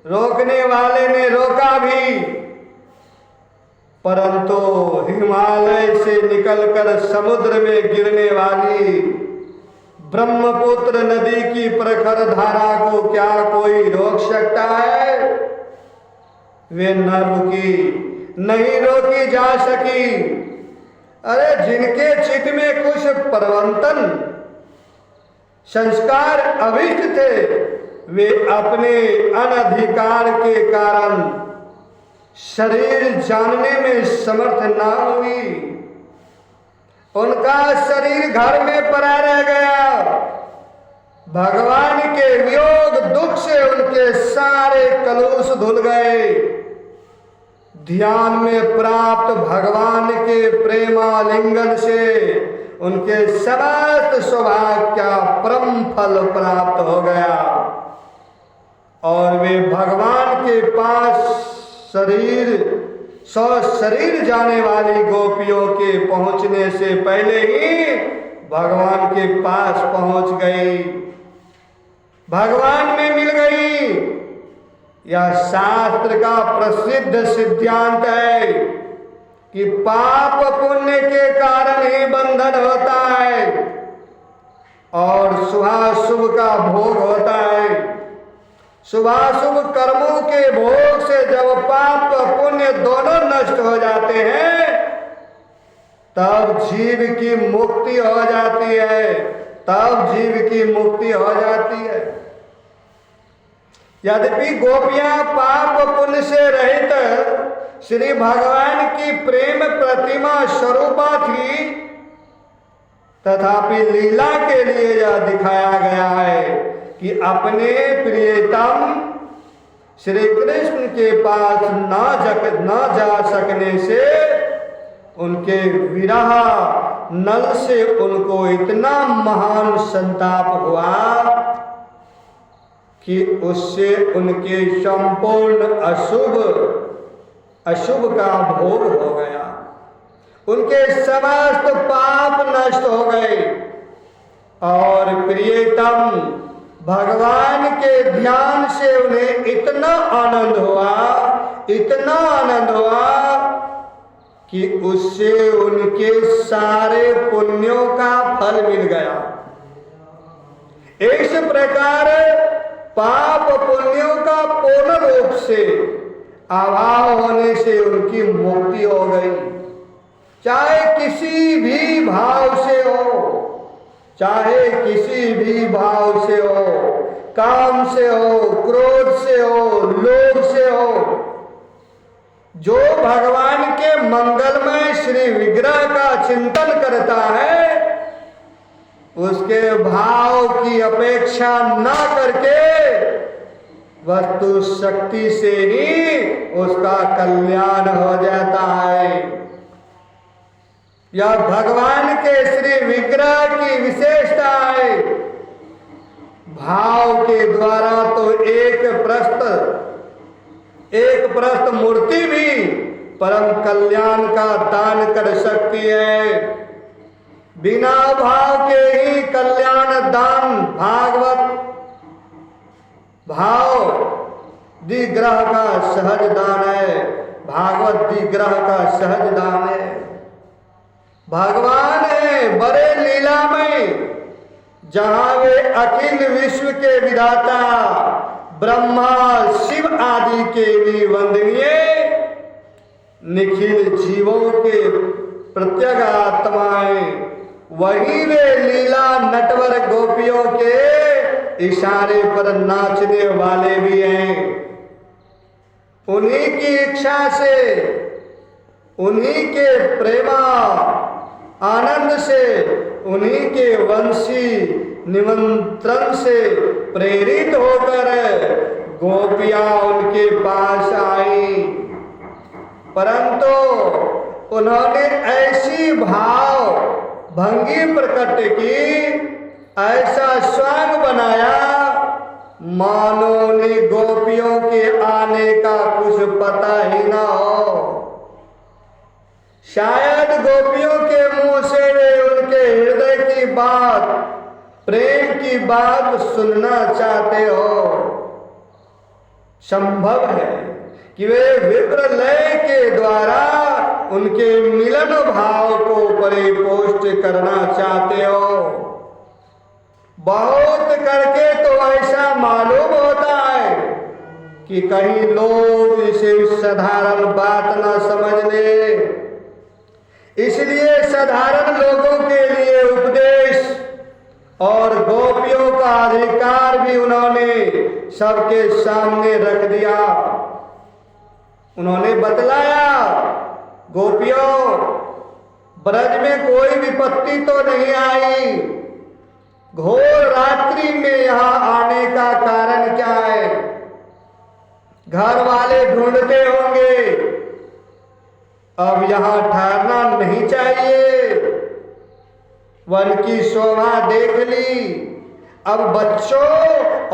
रोकने वाले ने रोका भी, परंतु हिमालय से निकलकर समुद्र में गिरने वाली ब्रह्मपुत्र नदी की प्रखर धारा को क्या कोई रोक सकता है? वे न रुकी, नहीं रोकी जा सकी। अरे जिनके चित्त में कुछ प्रवंतन संस्कार अभिष्ट थे, वे अपने अनधिकार के कारण शरीर जानने में समर्थ ना हुई। उनका शरीर घर में पड़ा रह गया। भगवान के वियोग दुख से उनके सारे कलुष धुल गए। ध्यान में प्राप्त भगवान के प्रेमालिंगन से उनके समस्त सौभाग्य का परम फल प्राप्त हो गया और वे भगवान के पास शरीर जाने वाली गोपियों के पहुंचने से पहले ही भगवान के पास पहुंच गई, भगवान में मिल गई। यह शास्त्र का प्रसिद्ध सिद्धांत है कि पाप पुण्य के कारण ही बंधन होता है और शुभाशुभ का भोग होता है। शुभाशुभ कर्मों के भोग से जब पाप पुण्य दोनों नष्ट हो जाते हैं, तब जीव की मुक्ति हो जाती है, तब जीव की मुक्ति हो जाती है। यद्यपि गोपियां पाप पुण्य से रहित श्री भगवान की प्रेम प्रतिमा स्वरूपा थी, तथापि लीला के लिए यह दिखाया गया है कि अपने प्रियतम श्री कृष्ण के पास न जा सकने से उनके विरह नल से उनको इतना महान संताप हुआ कि उससे उनके संपूर्ण अशुभ का भोग हो गया। उनके समस्त पाप नष्ट हो गए और प्रियतम भगवान के ध्यान से उन्हें इतना आनंद हुआ कि उससे उनके सारे पुण्यों का फल मिल गया। इस प्रकार पाप पुण्यों का पूर्ण रूप से अभाव होने से उनकी मुक्ति हो गई। चाहे किसी भी भाव से हो, चाहे किसी भी भाव से हो, काम से हो, क्रोध से हो, लोभ से हो, जो भगवान के मंगलमय श्री विग्रह का चिंतन करता है, उसके भाव की अपेक्षा न करके वस्तु शक्ति से ही उसका कल्याण हो जाता है। यह भगवान के श्री विग्रह की विशेषता है। भाव के द्वारा तो एक प्रस्त मूर्ति भी परम कल्याण का दान कर सकती है। बिना भाव के ही कल्याण दान भाव दिग्रह का सहज दान है। भागवत दिग्रह का सहज दान है। भगवान है बड़े लीलामय, जहां वे अखिल विश्व के विधाता ब्रह्मा शिव आदि के भी वंदनीय निखिल जीवों के प्रत्यग आत्माएं, वही वे लीला नटवर गोपियों के इशारे पर नाचने वाले भी हैं। उन्हीं की इच्छा से, उन्हीं के प्रेमा आनंद से, उन्हीं के वंशी निमंत्रण से प्रेरित होकर गोपियां उनके पास आई, परंतु उन्होंने ऐसी भाव भंगी प्रकट की, ऐसा स्वांग बनाया मानो उन्हें गोपियों के आने का कुछ पता ही ना हो। शायद गोपियों के मुंह से वे उनके हृदय की बात, प्रेम की बात सुनना चाहते हो। संभव है कि वे विप्रलय के द्वारा उनके मिलन भाव को परिपोष्ट करना चाहते हो। बहुत करके तो ऐसा मालूम होता है कि कहीं लोग इसे साधारण बात न समझ ले, इसलिए साधारण लोगों के लिए उपदेश और गोपियों का अधिकार भी उन्होंने सबके सामने रख दिया। उन्होंने बतलाया, गोपियों, ब्रज में कोई विपत्ति तो नहीं आई, घोर रात्रि में यहां आने का कारण क्या है? घर वाले ढूंढते होंगे, अब यहां ठहरना नहीं चाहिए। वन की शोभा देख ली, अब बच्चों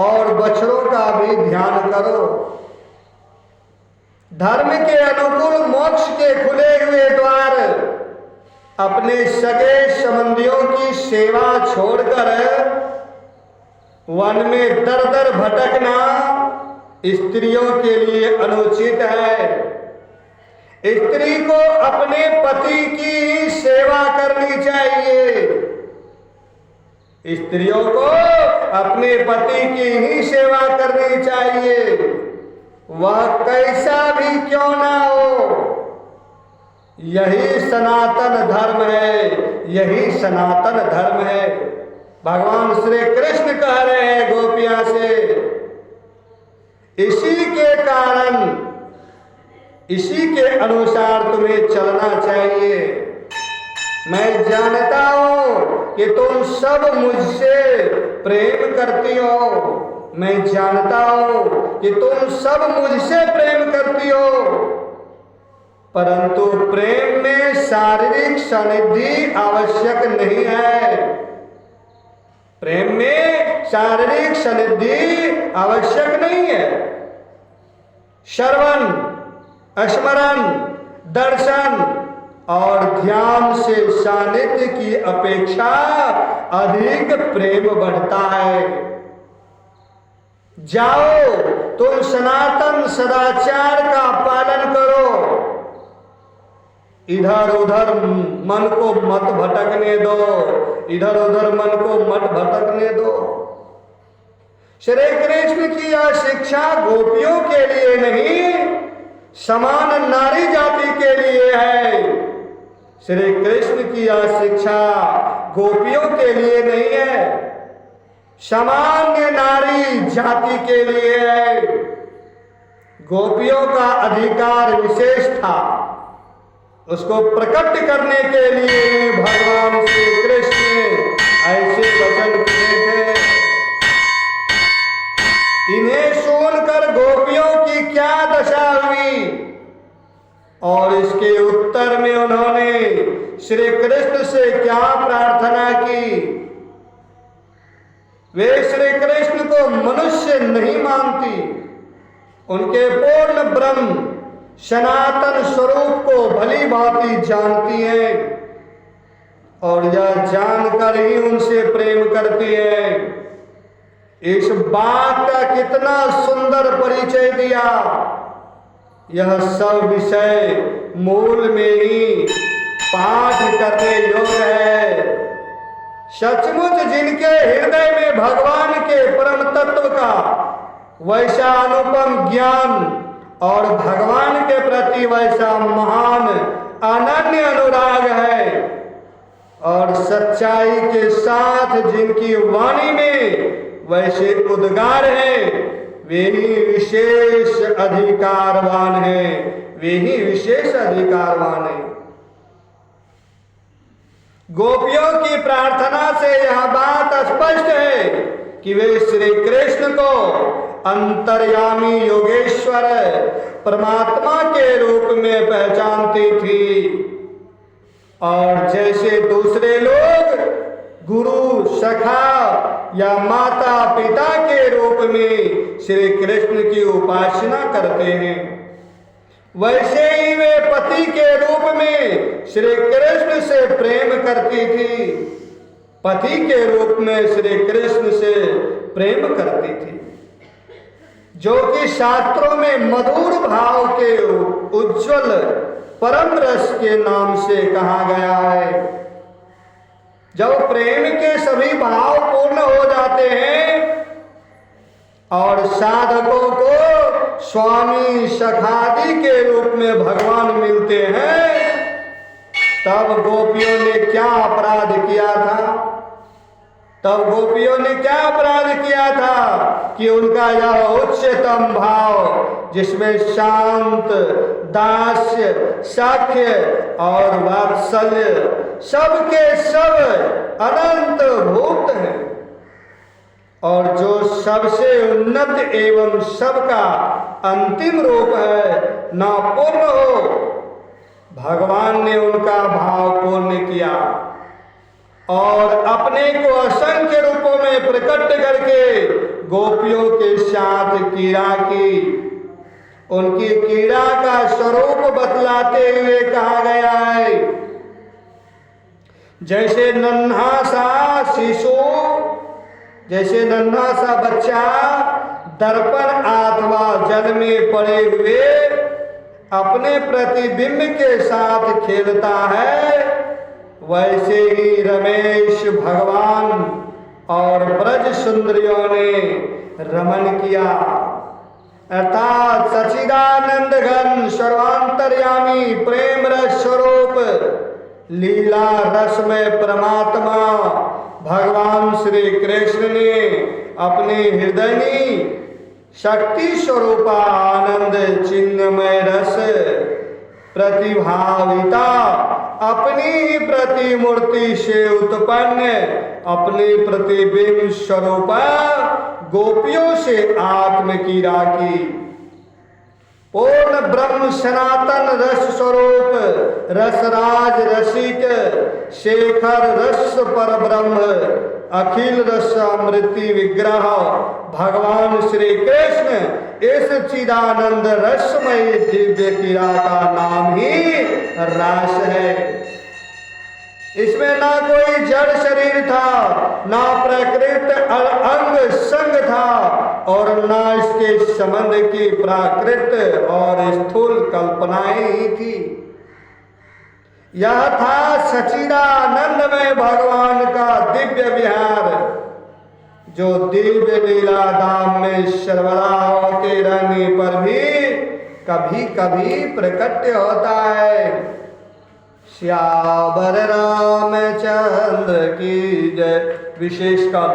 और बछड़ों का भी ध्यान करो। धर्म के अनुकूल मोक्ष के खुले हुए द्वार अपने सगे संबंधियों की सेवा छोड़कर वन में दर दर भटकना स्त्रियों के लिए अनुचित है। स्त्री को अपने पति की ही सेवा करनी चाहिए। स्त्रियों को अपने पति की ही सेवा करनी चाहिए, वह कैसा भी क्यों ना हो। यही सनातन धर्म है, यही सनातन धर्म है। भगवान श्री कृष्ण कह रहे हैं गोपियां से, इसी के कारण, इसी के अनुसार तुम्हें चलना चाहिए। मैं जानता हूं कि तुम सब मुझसे प्रेम करती हो, मैं जानता हूं कि तुम सब मुझसे प्रेम करती हो, परंतु प्रेम में शारीरिक सानिध्य आवश्यक नहीं है। प्रेम में शारीरिक सानिध्य आवश्यक नहीं है। श्रवण, स्मरण, दर्शन और ध्यान से सानिध्य की अपेक्षा अधिक प्रेम बढ़ता है। जाओ, तुम सनातन सदाचार का पालन करो, इधर उधर मन को मत भटकने दो, इधर उधर मन को मत भटकने दो। श्री कृष्ण की यह शिक्षा गोपियों के लिए नहीं, समान नारी जाति के लिए है। श्री कृष्ण की यह शिक्षा गोपियों के लिए नहीं है, सामान्य नारी जाति के लिए है। गोपियों का अधिकार विशेष था, उसको प्रकट करने के लिए भगवान श्री कृष्ण ने ऐसे वचन किए थे। इन्हें सुनकर गोपियों की क्या दशा हुई, और इसके उत्तर में उन्होंने श्री कृष्ण से क्या प्रार्थना की। वे श्री कृष्ण को मनुष्य नहीं मानती, उनके पूर्ण ब्रह्म सनातन स्वरूप को भली भांति जानती हैं और यह जानकर ही उनसे प्रेम करती है। इस बात का कितना सुंदर परिचय दिया। यह सब विषय मूल में ही पाठ करने योग्य है। सचमुच जिनके हृदय में भगवान के परम तत्व का वैसा अनुपम ज्ञान और भगवान के प्रति वैसा महान अनन्य अनुराग है, और सच्चाई के साथ जिनकी वाणी में वैसे उद्गार हैं, वे ही विशेष अधिकारवान हैं, वे ही विशेष अधिकारवान हैं। गोपियों की प्रार्थना से यह बात स्पष्ट है कि वे श्री कृष्ण को अंतर्यामी योगेश्वर परमात्मा के रूप में पहचानती थी, और जैसे दूसरे लोग गुरु, सखा या माता पिता के रूप में श्री कृष्ण की उपासना करते हैं, वैसे ही वे पति के रूप में श्री कृष्ण से प्रेम करती थी, पति के रूप में श्री कृष्ण से प्रेम करती थी। जो कि शास्त्रों में मधुर भाव के उज्जवल परम रस के नाम से कहा गया है। जब प्रेम के सभी भाव पूर्ण हो जाते हैं और साधकों को स्वामी सखादी के रूप में भगवान मिलते हैं, तब गोपियों ने क्या अपराध किया था? तब गोपियों ने क्या अपराध किया था कि उनका यह उच्चतम भाव, जिसमें शांत, दास्य, सख्य और वात्सल्य सबके सब अनंत भूत हैं और जो सबसे उन्नत एवं सबका अंतिम रूप है, न पूर्ण हो, भगवान ने उनका भाव पूर्ण किया और अपने को असंख्य रूपों में प्रकट करके गोपियों के साथ क्रीड़ा की। उनकी क्रीड़ा का स्वरूप बतलाते हुए कहा गया है, जैसे नन्हा सा शिशु, जैसे नन्हा सा बच्चा दर्पण अथवा जल में पड़े हुए अपने प्रतिबिंब के साथ खेलता है, वैसे ही रमेश भगवान और ब्रज सुंदरियों ने रमन किया। अर्थात सच्चिदानंद घन सर्वांतर्यामी प्रेम रस स्वरूप लीला रस में परमात्मा भगवान श्री कृष्ण ने अपनी हृदयनी शक्ति स्वरूपा आनंद चिन्मय रस प्रतिभाविता अपनी ही प्रतिमूर्ति से उत्पन्न अपनी प्रतिबिंब स्वरूपा गोपियों से आत्म क्रीड़ा की। पूर्ण ब्रह्म सनातन रस स्वरूप रसराज रसिक शेखर रस पर ब्रह्म अखिल रस अमृति विग्रह भगवान श्री कृष्ण इस चिदानंद रसमय दिव्य क्रीड़ा का नाम ही रास है। इसमें ना कोई जड़ शरीर था, ना प्रकृत अंग संग था और ना इसके संबंध की प्राकृत और स्थूल कल्पनाएं ही थी। यह था सच्चिदानंदमय भगवान का दिव्य विहार, जो दिव्य लीला धाम में सर्वदा होते रहने पर भी कभी कभी प्रकट होता है। श्यावर रामचंद्र की जय। विशेषकर